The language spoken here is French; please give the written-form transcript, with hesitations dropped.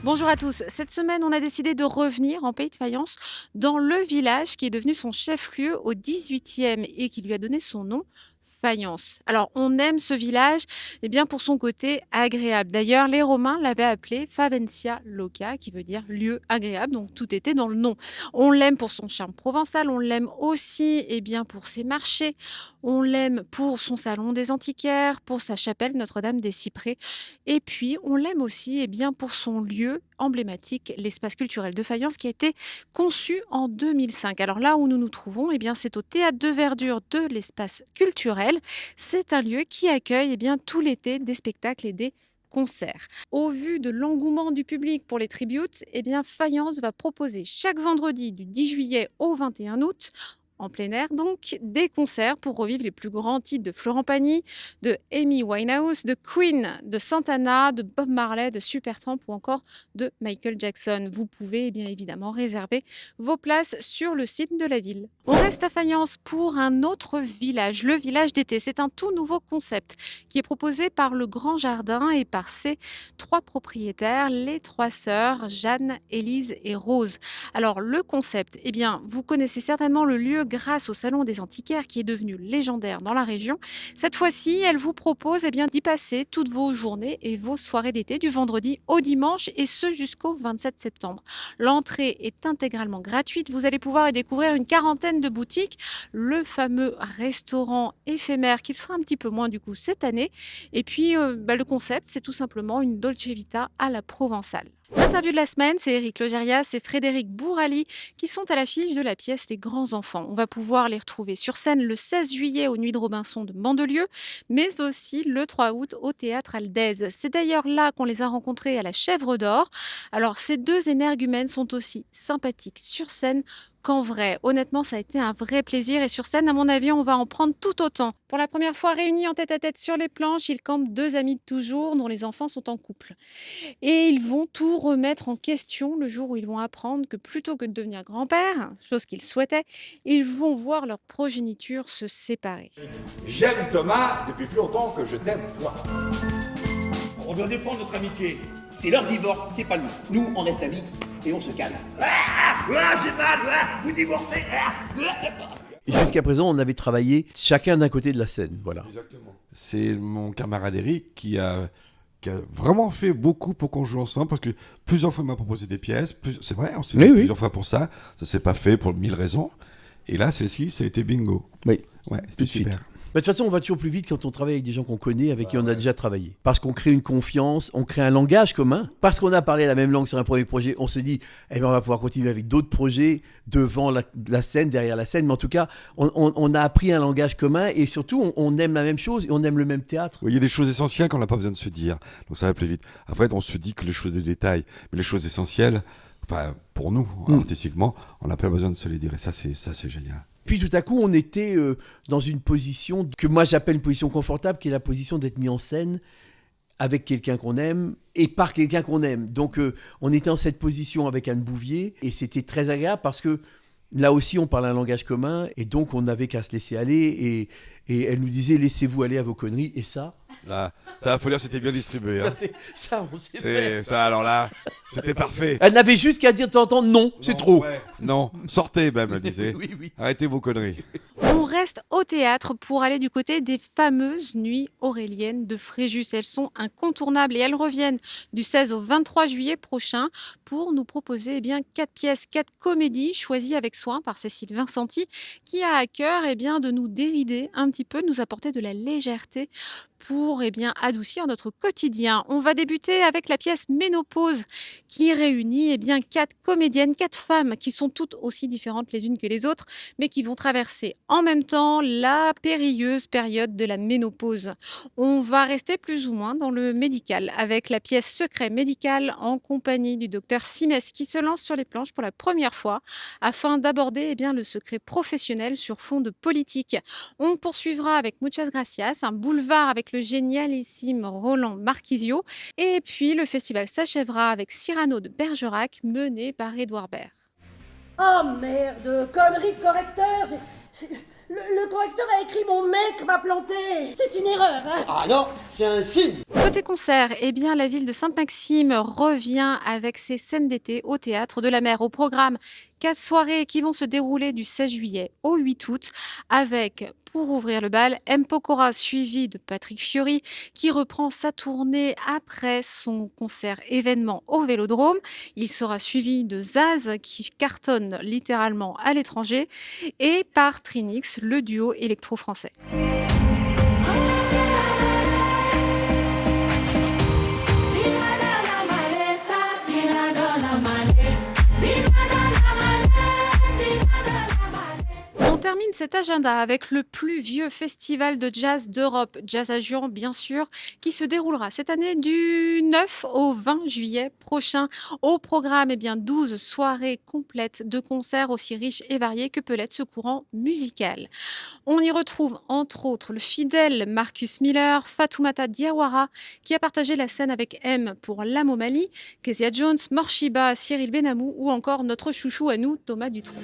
Bonjour à tous. Cette semaine, on a décidé de revenir en Pays de Fayence dans le village qui est devenu son chef-lieu au 18e et qui lui a donné son nom. Fayence. Alors, on aime ce village bien pour son côté agréable. D'ailleurs, les Romains l'avaient appelé Faventia Loca, qui veut dire lieu agréable, donc tout était dans le nom. On l'aime pour son charme provençal, on l'aime aussi bien pour ses marchés, on l'aime pour son salon des antiquaires, pour sa chapelle Notre-Dame des Cyprès, et puis on l'aime aussi bien pour son lieu emblématique, l'espace culturel de Fayence, qui a été conçu en 2005. Alors là où nous nous trouvons, c'est au théâtre de verdure de l'espace culturel. C'est un lieu qui accueille tout l'été des spectacles et des concerts. Au vu de l'engouement du public pour les tributes, Fayence va proposer chaque vendredi du 10 juillet au 21 août en plein air, donc, des concerts pour revivre les plus grands titres de Florent Pagny, de Amy Winehouse, de Queen, de Santana, de Bob Marley, de Supertramp ou encore de Michael Jackson. Vous pouvez bien évidemment réserver vos places sur le site de la ville. On reste à Fayence pour un autre village, le village d'été. C'est un tout nouveau concept qui est proposé par le Grand Jardin et par ses 3 propriétaires, les 3 sœurs, Jeanne, Élise et Rose. Alors le concept, vous connaissez certainement le lieu grâce au Salon des Antiquaires qui est devenu légendaire dans la région. Cette fois-ci, elle vous propose d'y passer toutes vos journées et vos soirées d'été du vendredi au dimanche et ce jusqu'au 27 septembre. L'entrée est intégralement gratuite. Vous allez pouvoir y découvrir une quarantaine de boutiques, le fameux restaurant éphémère qui sera un petit peu moins du coup cette année. Et puis le concept, c'est tout simplement une Dolce Vita à la provençale. L'interview de la semaine, c'est Éric Logérias et Frédéric Bourali qui sont à l'affiche de la pièce Les Grands Enfants. On va pouvoir les retrouver sur scène le 16 juillet aux Nuits de Robinson de Mandelieu, mais aussi le 3 août au Théâtre Aldèze. C'est d'ailleurs là qu'on les a rencontrés à la Chèvre d'Or. Alors ces 2 énergumènes sont aussi sympathiques sur scène qu'en vrai. Honnêtement, ça a été un vrai plaisir et sur scène, à mon avis, on va en prendre tout autant. Pour la première fois réunis en tête-à-tête sur les planches, ils campent 2 amis de toujours dont les enfants sont en couple. Et ils vont tout remettre en question le jour où ils vont apprendre que plutôt que de devenir grand-père, chose qu'ils souhaitaient, ils vont voir leur progéniture se séparer. J'aime Thomas depuis plus longtemps que je t'aime toi. On doit défendre notre amitié. C'est leur divorce, c'est pas nous. Nous, on reste amis et on se calme. J'ai mal, vous divorcez. Jusqu'à présent, on avait travaillé chacun d'un côté de la scène, voilà. Exactement. C'est mon camarade Eric qui a vraiment fait beaucoup pour qu'on joue ensemble, parce que plusieurs fois il m'a proposé des pièces. C'est vrai, on s'est dit plusieurs fois pour ça. Ça s'est pas fait pour 1000 raisons. Et là, celle-ci, ça a été bingo. Oui, ouais, c'était super. De toute façon, on va toujours plus vite quand on travaille avec des gens qu'on connaît, avec qui on a déjà travaillé. Parce qu'on crée une confiance, on crée un langage commun. Parce qu'on a parlé la même langue sur un premier projet, on se dit, on va pouvoir continuer avec d'autres projets devant la scène, derrière la scène. Mais en tout cas, on a appris un langage commun et surtout, on aime la même chose et on aime le même théâtre. Oui, il y a des choses essentielles qu'on n'a pas besoin de se dire. Donc ça va plus vite. Après, on se dit que les choses des détails, mais les choses essentielles, pour nous, artistiquement, on n'a pas besoin de se les dire. Et ça, c'est génial. Puis tout à coup, on était dans une position que moi j'appelle une position confortable, qui est la position d'être mis en scène avec quelqu'un qu'on aime et par quelqu'un qu'on aime. Donc on était en cette position avec Anne Bouvier et c'était très agréable parce que là aussi on parle un langage commun et donc on n'avait qu'à se laisser aller et elle nous disait laissez-vous aller à vos conneries et ça... Là, ça, faut dire, c'était bien distribué. Hein. Ça, on sait faire. Ça, alors là, c'était parfait. Elle n'avait juste qu'à dire de temps en temps non, c'est trop. Ouais. Non, sortez même, elle disait. Oui. Arrêtez vos conneries. On reste au théâtre pour aller du côté des fameuses nuits auréliennes de Fréjus. Elles sont incontournables et elles reviennent du 16 au 23 juillet prochain pour nous proposer 4 pièces, 4 comédies choisies avec soin par Cécile Vincenti qui a à cœur de nous dérider un petit peu, de nous apporter de la légèreté pour adoucir notre quotidien. On va débuter avec la pièce Ménopause qui réunit 4 comédiennes, 4 femmes qui sont toutes aussi différentes les unes que les autres, mais qui vont traverser en même temps la périlleuse période de la ménopause. On va rester plus ou moins dans le médical avec la pièce Secret médical en compagnie du docteur Simès qui se lance sur les planches pour la première fois afin d'aborder le secret professionnel sur fond de politique. On poursuivra avec Muchas Gracias, un boulevard avec le génialissime Roland Marquisio. Et puis le festival s'achèvera avec Cyrano de Bergerac mené par Édouard Baird. Oh merde, connerie de correcteur. Le correcteur a écrit mon mec m'a planté. C'est une erreur, hein. Ah non, c'est un signe. Côté concert, eh bien, la ville de Sainte-Maxime revient avec ses scènes d'été au Théâtre de la Mer. Au programme, 4 soirées qui vont se dérouler du 16 juillet au 8 août avec, pour ouvrir le bal, M. Pokora suivi de Patrick Fiori qui reprend sa tournée après son concert événement au Vélodrome. Il sera suivi de Zaz qui cartonne littéralement à l'étranger et par Trinix, le duo électro-français. On termine cet agenda avec le plus vieux festival de jazz d'Europe, Jazz à Juan bien sûr, qui se déroulera cette année du 9 au 20 juillet prochain. Au programme, 12 soirées complètes de concerts aussi riches et variés que peut l'être ce courant musical. On y retrouve entre autres le fidèle Marcus Miller, Fatoumata Diawara qui a partagé la scène avec M pour L'Amo Mali, Kezia Jones, Morshiba, Cyril Benamou ou encore notre chouchou à nous, Thomas Dutronc.